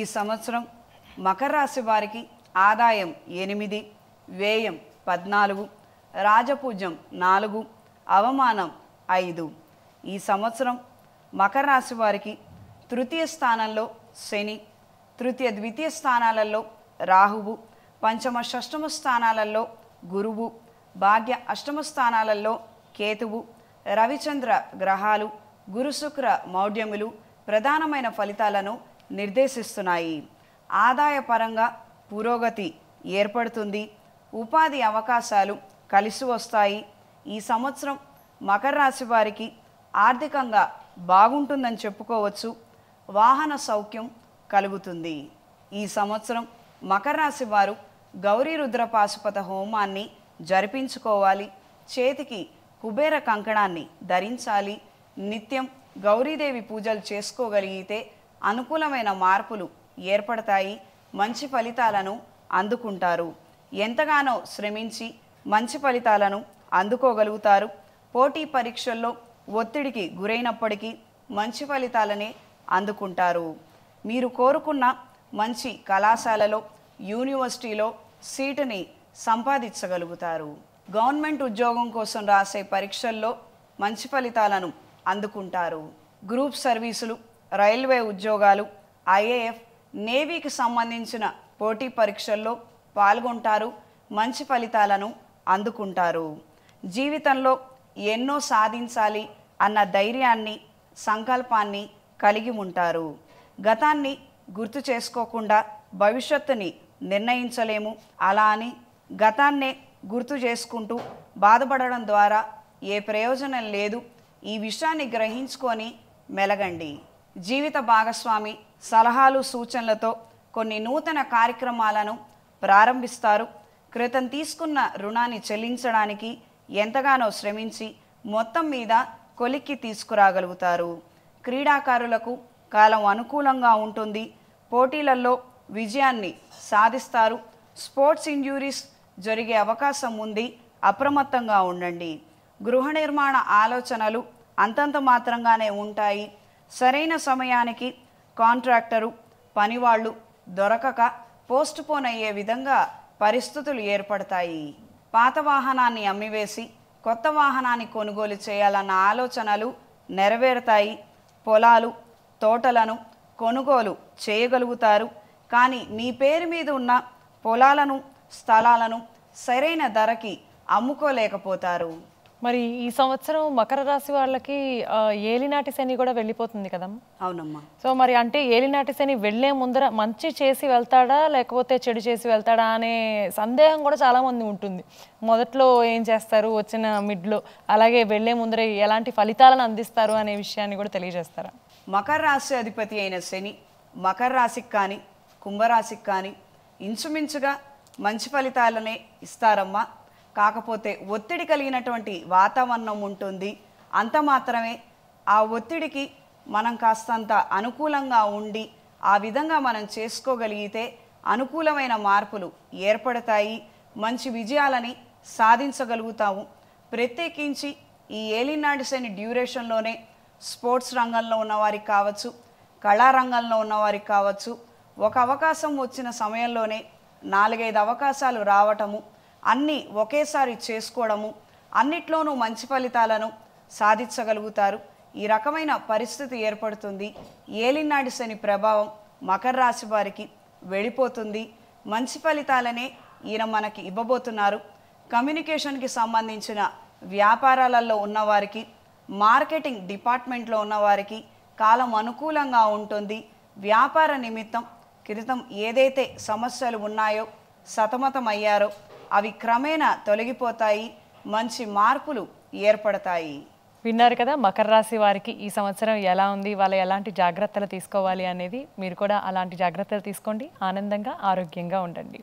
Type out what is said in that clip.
ఈ సంవత్సరం మకర రాశి వారికి ఆదాయం 8, వ్యయం 14, రాజపూజ్యం 4, అవమానం 5. ఈ సంవత్సరం మకర రాశి వారికి తృతీయ స్థానంలో శని, తృతీయ ద్వితీయ స్థానాలలో రాహువు, పంచమ షష్టమ స్థానాలలో గురువు, భాగ్య అష్టమ స్థానాలలో కేతువు, రవిచంద్ర గ్రహాలు గురు శుక్ర మౌఢ్యములు ప్రధానమైన ఫలితాలను నిర్దేశిస్తున్నాయి. ఆదాయ పరంగా పురోగతి ఏర్పడుతుంది. ఉపాధి అవకాశాలు కలిసి వస్తాయి. ఈ సంవత్సరం మకర రాశి వారికి ఆర్థికంగా బాగుంటుందని చెప్పుకోవచ్చు. వాహన సౌఖ్యం కలుగుతుంది. ఈ సంవత్సరం మకర రాశి వారు గౌరీ రుద్ర పాశుపత హోమాన్ని జరిపించుకోవాలి. చేతికి కుబేర కంకణాన్ని ధరించాలి. నిత్యం గౌరీదేవి పూజలు చేసుకోగలిగితే అనుకూలమైన మార్పులు ఏర్పడతాయి. మంచి ఫలితాలను అందుకుంటారు. ఎంతగానో శ్రమించి మంచి ఫలితాలను అందుకోగలుగుతారు. పోటీ పరీక్షల్లో ఒత్తిడికి గురైనప్పటికీ మంచి ఫలితాలనే అందుకుంటారు. మీరు కోరుకున్న మంచి కళాశాలలో యూనివర్సిటీలో సీటుని సంపాదించగలుగుతారు. గవర్నమెంట్ ఉద్యోగం కోసం రాసే పరీక్షల్లో మంచి ఫలితాలను అందుకుంటారు. గ్రూప్ సర్వీసులు, రైల్వే ఉద్యోగాలు, ఐఏఎఫ్, నేవీకి సంబంధించిన పోటీ పరీక్షల్లో పాల్గొంటారు. మంచి ఫలితాలను అందుకుంటారు. జీవితంలో ఎన్నో సాధించాలి అన్న ధైర్యాన్ని, సంకల్పాన్ని కలిగి ఉంటారు. గతాన్ని గుర్తు చేసుకోకుండా భవిష్యత్తుని నిర్ణయించలేము. అలా అని గతాన్నే గుర్తు చేసుకుంటూ బాధపడడం ద్వారా ఏ ప్రయోజనం లేదు. ఈ విషయాన్ని గ్రహించుకొని మెలగండి. జీవిత భాగస్వామి సలహాలు సూచనలతో కొన్ని నూతన కార్యక్రమాలను ప్రారంభిస్తారు. క్రితం తీసుకున్న రుణాన్ని చెల్లించడానికి ఎంతగానో శ్రమించి మొత్తం మీద కొలిక్కి తీసుకురాగలుగుతారు. క్రీడాకారులకు కాలం అనుకూలంగా ఉంటుంది. పోటీలలో విజయాన్ని సాధిస్తారు. స్పోర్ట్స్ ఇంజ్యూరీస్ జరిగే అవకాశం ఉంది. అప్రమత్తంగా ఉండండి. గృహ నిర్మాణ ఆలోచనలు అంతంత మాత్రంగానే ఉంటాయి. సరైన సమయానికి కాంట్రాక్టరు, పనివాళ్ళు దొరకక పోస్ట్పోన్ అయ్యే విధంగా పరిస్థితులు ఏర్పడతాయి. పాత వాహనాన్ని అమ్మివేసి కొత్త వాహనాన్ని కొనుగోలు చేయాలన్న ఆలోచనలు నెరవేరుతాయి. పొలాలు, తోటలను కొనుగోలు చేయగలుగుతారు. కానీ మీ పేరు మీద ఉన్న పొలాలను, స్థలాలను సరైన ధరకి అమ్ముకోలేకపోతారు. మరి ఈ సంవత్సరం మకర రాశి వాళ్ళకి ఏలినాటి శని కూడా వెళ్ళిపోతుంది కదమ్మా? అవునమ్మా. సో మరి అంటే ఏలినాటి శని వెళ్లే ముందర మంచి చేసి వెళ్తాడా లేకపోతే చెడు చేసి వెళ్తాడా అనే సందేహం కూడా చాలా మంది ఉంటుంది. మొదట్లో ఏం చేస్తారు, వచ్చిన మిడ్లో, అలాగే వెళ్లే ముందర ఎలాంటి ఫలితాలను అందిస్తారు అనే విషయాన్ని కూడా తెలియజేస్తారా? మకర రాశి అధిపతి అయిన శని మకర రాశికి కానీ కుంభరాశికి కానీ ఇంచుమించుగా మంచి ఫలితాలనే ఇస్తారమ్మా. కాకపోతే ఒత్తిడి కలిగినటువంటి వాతావరణం ఉంటుంది. అంత మాత్రమే. ఆ ఒత్తిడికి మనం కాస్తంత అనుకూలంగా ఉండి ఆ విధంగా మనం చేసుకోగలిగితే అనుకూలమైన మార్పులు ఏర్పడతాయి. మంచి విజయాలని సాధించగలుగుతాము. ప్రత్యేకించి ఈ ఏలినాటి శని డ్యూరేషన్లోనే స్పోర్ట్స్ రంగంలో ఉన్నవారికి కావచ్చు, కళారంగంలో ఉన్నవారికి కావచ్చు, ఒక అవకాశం వచ్చిన సమయంలోనే 4-5 అవకాశాలు రావటము, అన్నీ ఒకేసారి చేసుకోవడము, అన్నిట్లోనూ మంచి ఫలితాలను సాధించగలుగుతారు. ఈ రకమైన పరిస్థితి ఏర్పడుతుంది. ఏలినాటి శని ప్రభావం మకర రాశి వారికి వెళ్ళిపోతుంది. మంచి ఫలితాలనే ఈయన మనకి ఇవ్వబోతున్నారు. కమ్యూనికేషన్కి సంబంధించిన వ్యాపారాలలో ఉన్నవారికి, మార్కెటింగ్ డిపార్ట్మెంట్లో ఉన్నవారికి కాలం అనుకూలంగా ఉంటుంది. వ్యాపార నిమిత్తం క్రితం ఏదైతే సమస్యలు ఉన్నాయో, సతమతమయ్యారో అవి క్రమేణా తొలగిపోతాయి. మంచి మార్పులు ఏర్పడతాయి. విన్నారు కదా మకర రాశి వారికి ఈ సంవత్సరం ఎలా ఉంది, వాళ్ళు ఎలాంటి జాగ్రత్తలు తీసుకోవాలి అనేది. మీరు కూడా అలాంటి జాగ్రత్తలు తీసుకోండి. ఆనందంగా, ఆరోగ్యంగా ఉండండి.